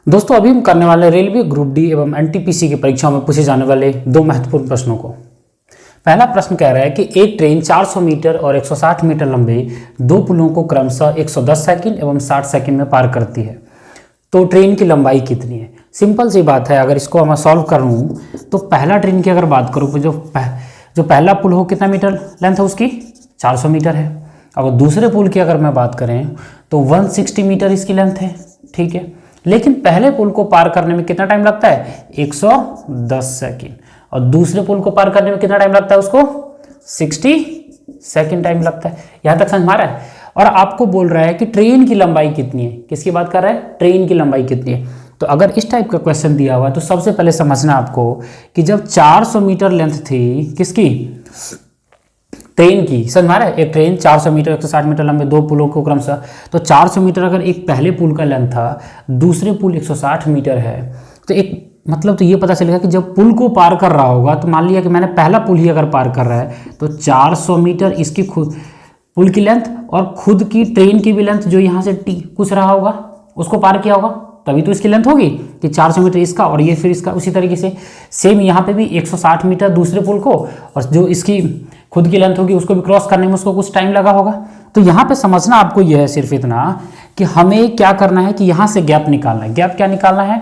दोस्तों अभी हम करने वाले रेलवे ग्रुप डी एवं एनटीपीसी की परीक्षाओं में पूछे जाने वाले दो महत्वपूर्ण प्रश्नों को। पहला प्रश्न कह रहा है कि एक ट्रेन 400 मीटर और 160 मीटर लंबे दो पुलों को क्रमशः 110 सेकंड एवं 60 सेकंड में पार करती है, तो ट्रेन की लंबाई कितनी है। सिंपल सी बात है, अगर इसको मैं सॉल्व करूँ तो पहला ट्रेन की अगर बात करूँ तो जो पहला पुल हो कितना मीटर लेंथ है उसकी 400 मीटर है। अगर दूसरे पुल की अगर मैं बात करें तो 160 मीटर इसकी लेंथ है, ठीक है। लेकिन पहले पुल को पार करने में कितना टाइम लगता है 110 सेकंड और दूसरे पुल को पार करने में कितना टाइम लगता है उसको 60 सेकंड टाइम लगता है। यहां तक समझ में आ रहा है। और आपको बोल रहा है कि ट्रेन की लंबाई कितनी है, किसकी बात कर रहा है, ट्रेन की लंबाई कितनी है। तो अगर इस टाइप का क्वेश्चन दिया हुआ है तो सबसे पहले समझना आपको कि जब 400 मीटर लेंथ थी किसकी, ट्रेन की, समझ में आ रहा है। एक ट्रेन 400 मीटर 160 मीटर लंबे दो पुलों को क्रमशः, तो 400 मीटर अगर एक पहले पुल का लेंथ था, दूसरे पुल 160 मीटर है, तो एक मतलब तो ये पता चलेगा कि जब पुल को पार कर रहा होगा तो मान लिया कि मैंने पहला पुल ही अगर पार कर रहा है तो 400 मीटर इसकी खुद पुल की लेंथ और खुद की ट्रेन की भी लेंथ जो यहाँ से टी कुछ रहा होगा उसको पार किया होगा, तभी तो इसकी लेंथ होगी कि 400 मीटर इसका और ये फिर इसका। उसी तरीके से सेम यहाँ पे भी 160 मीटर दूसरे पुल को और जो इसकी खुद की लेंथ होगी उसको भी क्रॉस करने में उसको कुछ टाइम लगा होगा। तो यहाँ पे समझना आपको यह है सिर्फ इतना कि हमें क्या करना है कि यहाँ से गैप निकालना है। गैप क्या निकालना है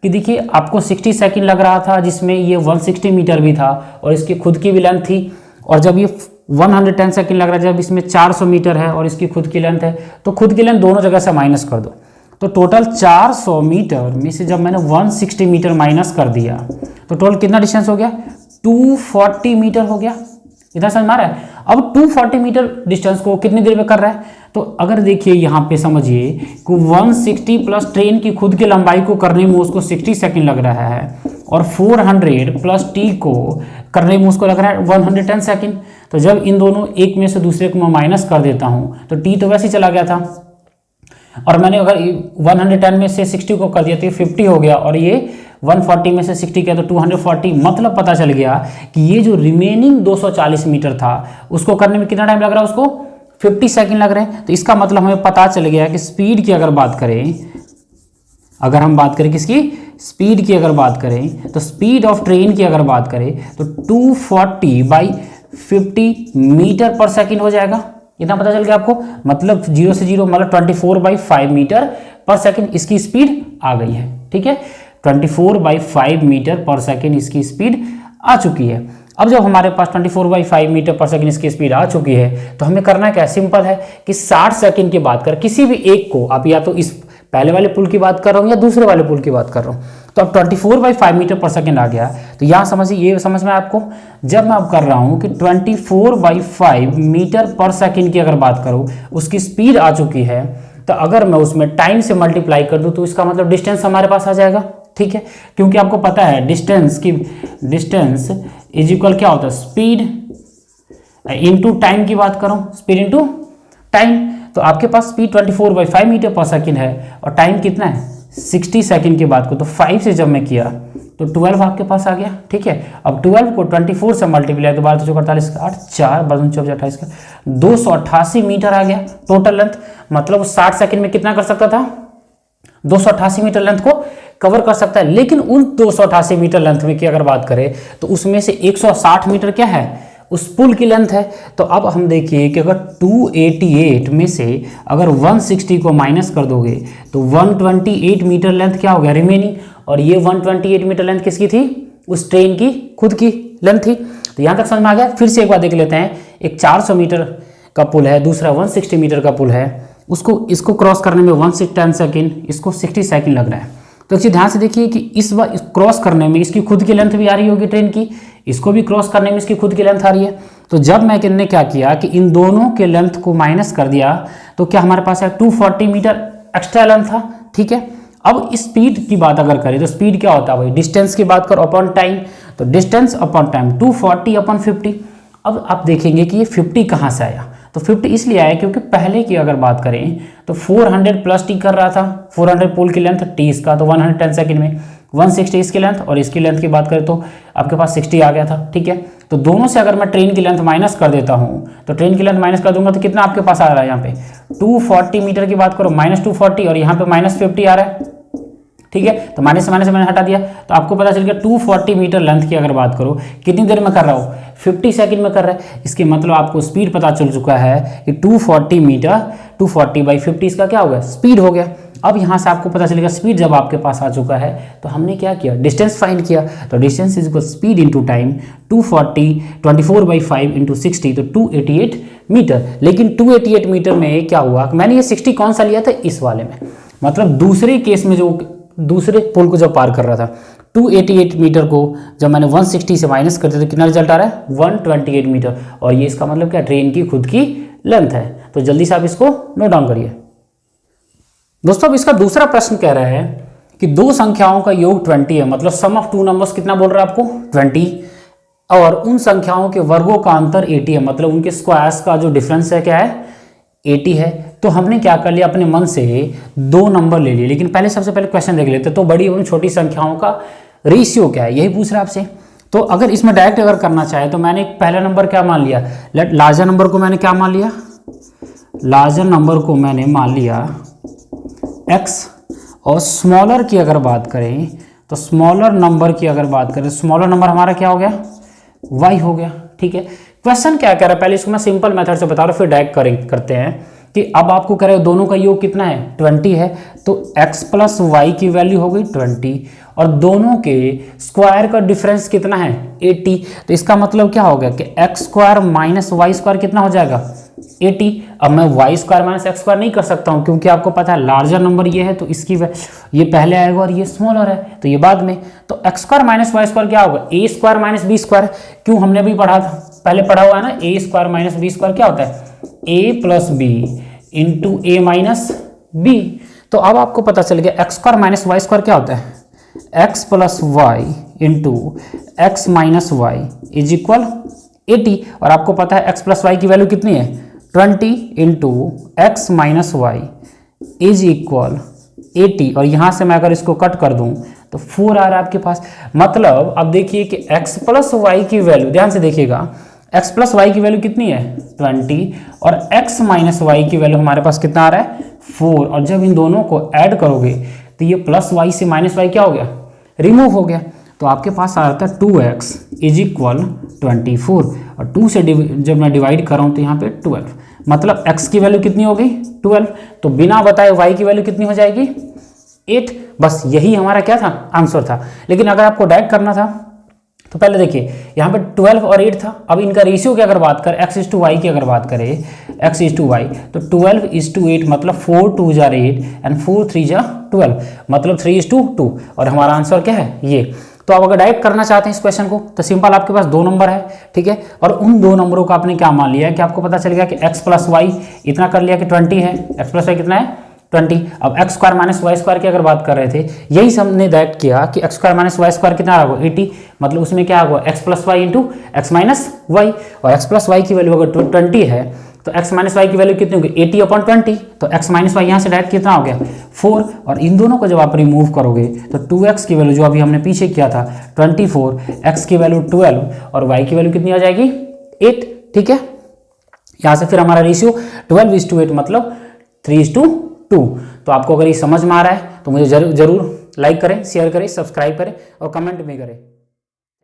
कि देखिए आपको 60 सेकंड लग रहा था जिसमें ये 160 मीटर भी था और इसकी खुद की भी लेंथ थी, और जब ये 110 सेकंड लग रहा है जब इसमें 400 मीटर है और इसकी खुद की लेंथ है, तो खुद की लेंथ दोनों जगह से माइनस कर दो। तो टोटल 400 मीटर में से जब मैंने 160 मीटर माइनस कर दिया तो टोटल कितना डिस्टेंस हो गया 240 मीटर हो गया। इतना समझ में आ रहा है। अब 240 मीटर डिस्टेंस को कितनी देर में कर रहा है, तो अगर देखिए यहाँ पे समझिए कि 160 प्लस ट्रेन की खुद की लंबाई को करने में उसको 60 सेकंड लग रहा है और 400 प्लस टी को करने में उसको लग रहा है 110 सेकंड। तो जब इन दोनों एक में से दूसरे को मैं माइनस कर देता हूँ तो टी तो वैसे ही चला गया था और मैंने अगर 110 में से 60 को कर दिया तो 50 हो गया और ये 140 में से 60 किया तो 240। मतलब पता चल गया कि ये जो रिमेनिंग 240 मीटर था उसको करने में कितना टाइम लग रहा है, उसको 50 सेकंड लग रहे हैं। तो इसका मतलब हमें पता चल गया कि स्पीड की अगर बात करें, अगर हम बात करें किसकी, स्पीड की अगर बात करें तो स्पीड ऑफ ट्रेन की अगर बात करें तो 240/50 मीटर पर सेकेंड हो जाएगा। इतना पता चल गया आपको, मतलब 0 से 0 मतलब 24/5 मीटर पर सेकेंड इसकी स्पीड आ गई है, ठीक है। 24/5 मीटर पर सेकेंड इसकी स्पीड आ चुकी है। अब जब हमारे पास 24/5 मीटर पर सेकेंड इसकी स्पीड आ चुकी है तो हमें करना क्या, सिंपल है कि 60 सेकेंड की बात कर किसी भी एक को, आप या तो इस पहले वाले पुल की बात कर रहा हूँ या दूसरे वाले पुल की बात कर रहा हूँ, तो अब 24/5 मीटर पर सेकेंड आ गया। तो यहाँ समझिए, ये समझ में आपको, जब मैं अब कर रहा हूँ कि 24/5 मीटर पर सेकेंड की अगर बात करूँ उसकी स्पीड आ चुकी है, तो अगर मैं उसमें टाइम से मल्टीप्लाई कर दूँ तो इसका मतलब डिस्टेंस हमारे पास आ जाएगा, ठीक है। क्योंकि आपको पता है डिस्टेंस इज इक्वल क्या होता है, स्पीड इनटू टाइम की बात करूं, स्पीड इनटू टाइम। तो आपके पास स्पीड 24/5 मीटर पर सेकेंड है और टाइम कितना है 60 सेकेंड की बात को, तो 5 से जब मैं किया तो 12 आपके पास आ गया, ठीक है। अब 12 को 24 से मल्टीप्लाई तो 12 48 8 4 24 28 का 288 मीटर आ गया टोटल लेंथ। मतलब 60 सेकेंड में कितना कर सकता था, 288 मीटर लेंथ को कवर कर सकता है। लेकिन उन 288 मीटर लेंथ में की अगर बात करें तो उसमें से 160 मीटर क्या है, उस पुल की लेंथ है। तो अब हम देखिए कि अगर 288 में से अगर 160 को माइनस कर दोगे तो 128 मीटर लेंथ क्या हो गया रिमेनिंग, और ये 128 मीटर लेंथ किसकी थी, उस ट्रेन की खुद की लेंथ थी। तो यहाँ तक समझ में आ गया। फिर से एक बार देख लेते हैं, एक 400 मीटर का पुल है, दूसरा 160 मीटर का पुल है, इसको क्रॉस करने में 110 सेकेंड, इसको 60 सेकेंड लग रहा है। तो एक चीज़ ध्यान से देखिए कि इस बार क्रॉस करने में इसकी खुद की लेंथ भी आ रही होगी ट्रेन की, इसको भी क्रॉस करने में इसकी खुद की लेंथ आ रही है। तो जब मैंने क्या किया कि इन दोनों के लेंथ को माइनस कर दिया तो क्या हमारे पास है 240 मीटर एक्स्ट्रा लेंथ था, ठीक है। अब स्पीड की बात अगर करें तो स्पीड क्या होता है भाई, डिस्टेंस की बात करो अपॉन टाइम, तो डिस्टेंस अपॉन टाइम 240/50। अब आप देखेंगे कि ये 50 कहाँ से आया, तो 50 इसलिए आया क्योंकि पहले की अगर बात करें तो 400 प्लस टी कर रहा था, 400 पुल की लेंथ टी इसका, तो 110 सेकंड में 160 इसकी लेंथ और इसकी लेंथ की बात करें तो आपके पास 60 आ गया था, ठीक है। तो दोनों से अगर मैं ट्रेन की लेंथ माइनस कर देता हूँ तो ट्रेन की लेंथ माइनस कर दूंगा तो कितना आपके पास आ रहा है, यहाँ पे 240 मीटर की बात करो -240 और यहाँ पे -50 आ रहा है, ठीक है। तो माइनस से मैंने हटा दिया, तो आपको पता चल गया 240 मीटर लेंथ की अगर बात करो कितनी देर में कर रहा हूँ, 50 सेकंड में कर रहा है। इसके मतलब आपको स्पीड पता चल चुका है कि 240 मीटर 240/50 इसका क्या हो गया, स्पीड हो गया। अब यहाँ से आपको पता चलेगा स्पीड जब आपके पास आ चुका है तो हमने क्या किया, डिस्टेंस फाइंड किया। तो distance is equal speed into time, 24/5 into 60 तो 288 मीटर। लेकिन 288 मीटर में क्या हुआ, मैंने ये 60 कौन सा लिया था, इस वाले में, मतलब दूसरे केस में जो दूसरे पुल को जब पार कर रहा था 288 मीटर को जब मैंने 160 से माइनस कर दिया तो कितना रिजल्ट आ रहा है, 128 मीटर। और ये इसका मतलब क्या, ट्रेन की खुद की लेंथ है। तो जल्दी से आप इसको नोट डाउन करिए। दोस्तों अब इसका दूसरा प्रश्न कह रहा है कि दो संख्याओं का योग 20 है, मतलब सम ऑफ टू नंबर्स कितना बोल रहा है आपको, 20, और उन संख्याओं के वर्गों का अंतर 80 है, मतलब उनके स्क्वायर्स का जो डिफरेंस है क्या है, 80 है। तो हमने क्या कर लिया, अपने मन से दो नंबर ले लिए। लेकिन पहले सबसे पहले क्वेश्चन देख लेते, तो बड़ी एवं छोटी संख्याओं का रेशियो क्या है, यही पूछ रहा है आपसे। तो अगर इसमें डायरेक्ट अगर करना चाहे तो मैंने पहला नंबर क्या मान लिया, लार्जर नंबर को मैंने क्या मान लिया, लार्जर नंबर को मैंने मान लिया x, और स्मॉलर की अगर बात करें तो स्मॉलर नंबर की अगर बात करें, स्मॉलर नंबर हमारा क्या हो गया, y हो गया। ठीक है, क्वेश्चन क्या कह रहा है, पहले इसको मैं सिंपल मेथड से बता रहा हूँ, फिर डायरेक्ट करते हैं कि अब आपको कह रहे हो दोनों का योग कितना है, 20 है, तो x प्लस वाई की वैल्यू हो गई 20, और दोनों के स्क्वायर का डिफरेंस कितना है, 80। तो इसका मतलब क्या हो गया कि x square minus y square कितना हो जाएगा, 80। अब मैं y square minus x square नहीं कर सकता हूँ, क्योंकि आपको पता है लार्जर नंबर ये है तो इसकी ये पहले आएगा और ये स्मॉलर है तो ये बाद में। तो x square minus y square क्या होगा, a square minus b square. क्यों, हमने भी पढ़ा था, पहले पढ़ा हुआ है ना, a square minus b square क्या होता है, a plus b into a minus b. तो अब आपको पता चल गया x square minus y square क्या होता है, x plus y into x minus y is equal 80। और आपको पता है एक्स प्लस वाई की वैल्यू कितनी है, 20 into x minus y is equal 80। और यहाँ से मैं अगर इसको कट कर दूं तो 4 आ रहा है आपके पास। मतलब अब देखिए कि x प्लस वाई की वैल्यू, ध्यान से देखिएगा, x प्लस वाई की वैल्यू कितनी है 20, और x माइनस वाई की वैल्यू हमारे पास कितना आ रहा है 4। और जब इन दोनों को ऐड करोगे तो ये प्लस वाई से माइनस वाई क्या हो गया, रिमूव हो गया। तो आपके पास आ रहा था 2x इज इक्वल 24, और 2 से जब मैं डिवाइड कर रहा हूँ तो यहाँ पे 12, मतलब x की वैल्यू कितनी हो गई 12। तो बिना बताए y की वैल्यू कितनी हो जाएगी 8। बस यही हमारा क्या था, आंसर था। लेकिन अगर आपको डायरेक्ट करना था तो पहले देखिए यहाँ पे 12 और 8 था। अब इनका रेशियो की अगर बात करें, x इज टू वाई की अगर बात करें, x इज टू वाई, तो 12 इज टू 8, मतलब 4 2 जा 8 एंड 4 3 जा 12, मतलब 3 इज टू 2। और हमारा आंसर क्या है ये। तो आप अगर डायरेक्ट करना चाहते हैं इस क्वेश्चन को तो सिंपल, आपके पास दो नंबर है, ठीक है, और उन दो नंबरों का आपने क्या मान लिया है कि आपको पता चल गया कि x प्लस वाई इतना कर लिया कि 20 है, x प्लस वाई कितना है 20। अब x square minus y square की अगर बात कर रहे थे, यही हमने डायरेक्ट किया कि x square minus y square कितना होगा 80, मतलब उसमें क्या होगा x plus y into x minus y. और एक्स प्लस वाई की वैल्यू अगर 20 है तो एक्स माइनस वाई की वैल्यू कितनी होगी 80/20। तो एक्स माइनस वाई यहाँ से डायरेक्ट कितना हो गया 4, और इन दोनों को जब आप रिमूव करोगे तो 2x की वैल्यू जो अभी हमने पीछे किया था 24, x की वैल्यू 12 और y की वैल्यू कितनी आ जाएगी 8। ठीक है, यहाँ से फिर हमारा रेशियो 12:8, मतलब 3:2। तो आपको अगर ये समझ में आ रहा है तो मुझे जरूर लाइक करें, शेयर करें, सब्सक्राइब करें और कमेंट भी करें।